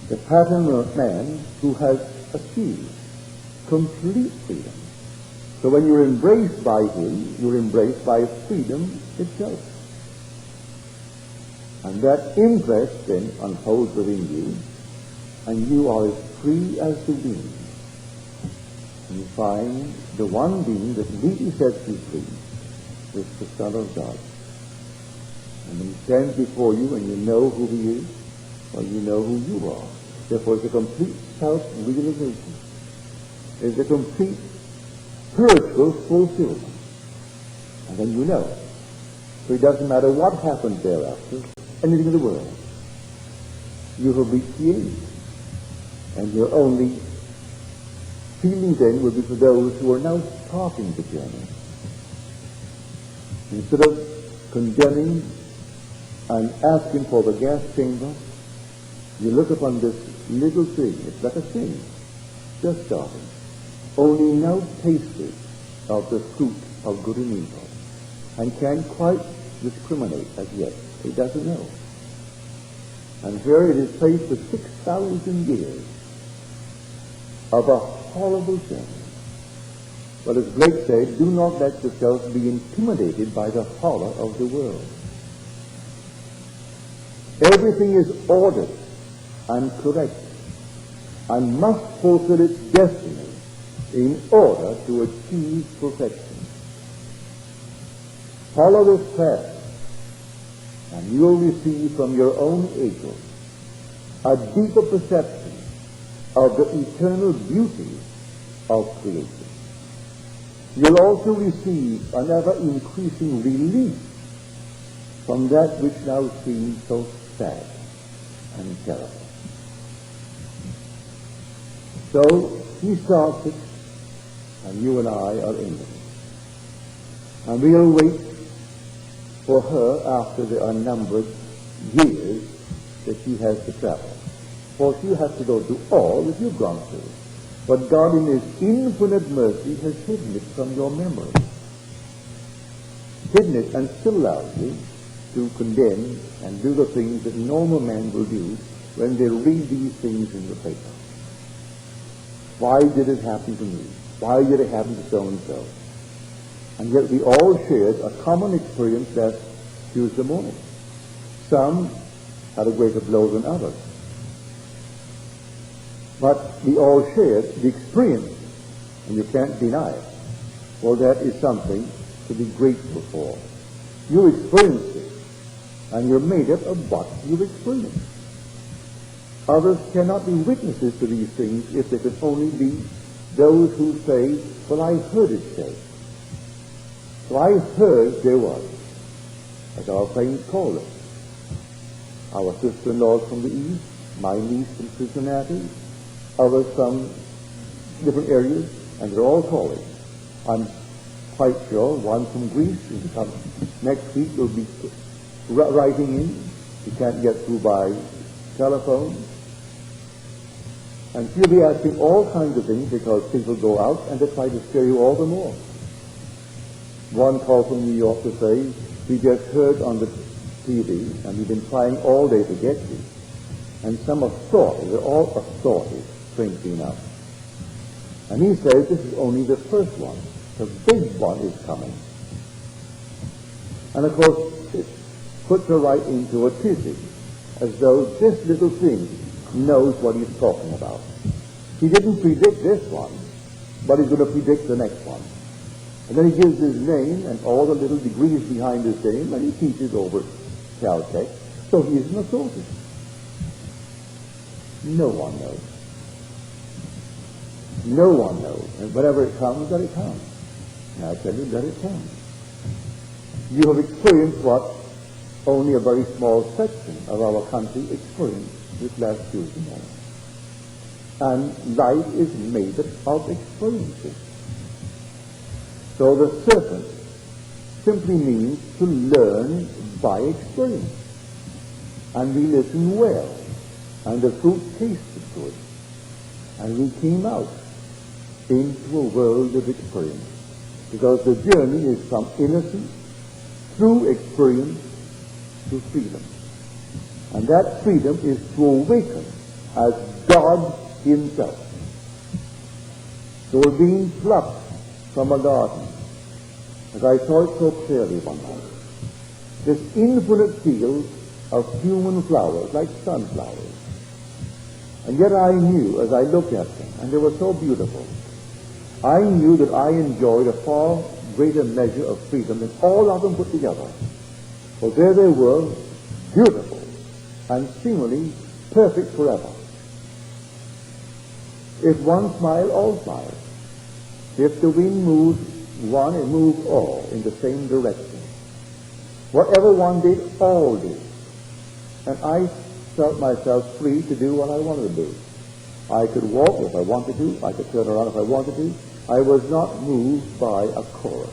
the pattern of man who has achieved complete freedom. So when you're embraced by him, you're embraced by freedom itself. And that impress then unfolds within you, and you are as free as the wind. And you find the one being that really sets you free is the Son of God. And when he stands before you and you know who he is, or you know who you are. Therefore it's a complete self-realization. It's a complete spiritual fulfillment. And then you know. So it doesn't matter what happens thereafter, anything in the world. You will be created. And your only feeling then will be for those who are now starting the journey. Instead of condemning and asking for the gas chamber, you look upon this little thing. It's like a thing, just starting. Only now tasted of the fruit of good and evil, and can't quite discriminate as yet. It doesn't know. And here it is placed for 6,000 years of a horrible sin. But as Blake said, do not let yourself be intimidated by the horror of the world. Everything is ordered and correct and must fulfill its destiny in order to achieve perfection. Follow this path, and you will receive from your own ego a deeper perception of the eternal beauty of creation. You'll also receive an ever-increasing relief from that which now seems so sad and terrible. So he starts it, and you and I are in it. And we'll wait for her after the unnumbered years that she has to travel. For she has to go through all that you've gone through. But God in his infinite mercy has hidden it from your memory. Hidden it and still allows you to condemn and do the things that normal men will do when they read these things in the paper. Why did it happen to me? Why did it happen to so-and-so? And yet we all shared a common experience that Tuesday morning. Some had a greater blow than others. But we all shared the experience, and you can't deny it. Well, that is something to be grateful for. You experienced it, and you're made up of what you've experienced. Others cannot be witnesses to these things if they could only be those who say, well, I heard it said. So I heard there was, as our friends call it. Our sister-in-laws from the east, my niece from Cincinnati, others from different areas, and they're all calling. I'm quite sure one from Greece, who comes next week, will be writing in. He can't get through by telephone. And she'll be asking all kinds of things because people go out and they try to scare you all the more. One called from New York to say, we just heard on the TV and we've been trying all day to get you. And some authorities, they're all authorities, strangely enough. And he says this is only the first one. The big one is coming. And of course, it puts her right into a tizzy, as though this little thing knows what he's talking about. He didn't predict this one, but he's going to predict the next one. And then he gives his name and all the little degrees behind his name, and he teaches over Caltech, so he is an authority. No one knows. No one knows. And whenever it comes, let it come. And I tell you, let it come. You have experienced what only a very small section of our country experienced this last Tuesday morning. And life is made up of experiences. So the serpent simply means to learn by experience. And we listened well, and the fruit tasted good. And we came out into a world of experience. Because the journey is from innocence through experience to freedom. And that freedom is to awaken as God himself. They were being plucked from a garden, as I saw it so clearly one night. This infinite field of human flowers, like sunflowers. And yet I knew, as I looked at them, and they were so beautiful, I knew that I enjoyed a far greater measure of freedom than all of them put together. For there they were, beautiful, and seemingly perfect forever. If one smiled, all smiled. If the wind moved one, it moved all in the same direction. Whatever one did, all did. And I felt myself free to do what I wanted to do. I could walk if I wanted to. I could turn around if I wanted to. I was not moved by a chorus.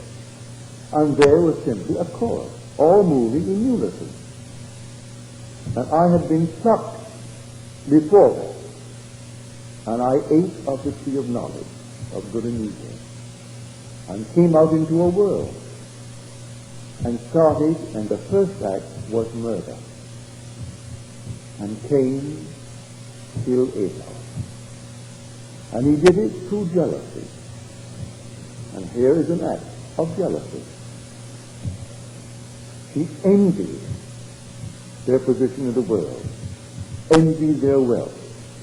And there was simply a chorus, all moving in unison. And I had been plucked before that. And I ate of the tree of knowledge, of good and evil, and came out into a world, and started, and the first act was murder. And Cain killed Abel. And he did it through jealousy. And here is an act of jealousy. He envied their position in the world, envied their wealth,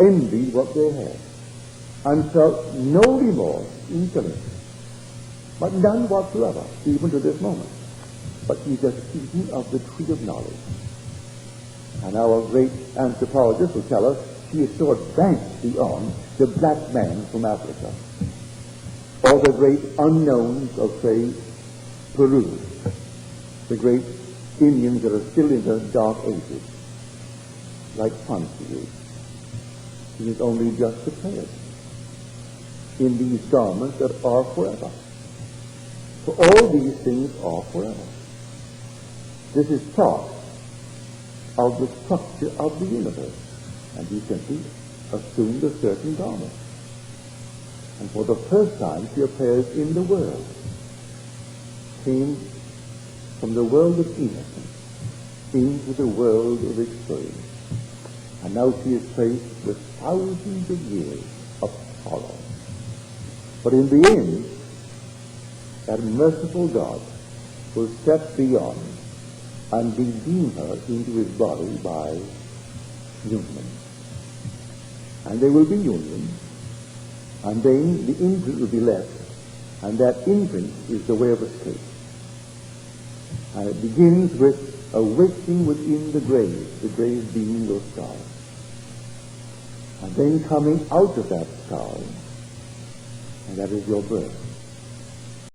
envied what they had, and felt no remorse in killing, but none whatsoever, even to this moment. But he just eaten of the tree of knowledge. And our great anthropologist will tell us he is so advanced beyond the black man from Africa, or the great unknowns of, say, Peru, the great Indians that are still in the dark ages, like Pontius. He is only just prepared in these garments that are forever. For all these things are forever. This is part of the structure of the universe, and he simply assumed a certain garment. And for the first time she appears in the world, came from the world of innocence into the world of experience. And now she is faced with thousands of years of sorrow. But in the end, that merciful God will step beyond and redeem her into his body by union. And there will be union, and then the imprint will be left, and that imprint is the way of escape. And it begins with a waking within the grave being your sky. And then coming out of that sky, and that is your birth.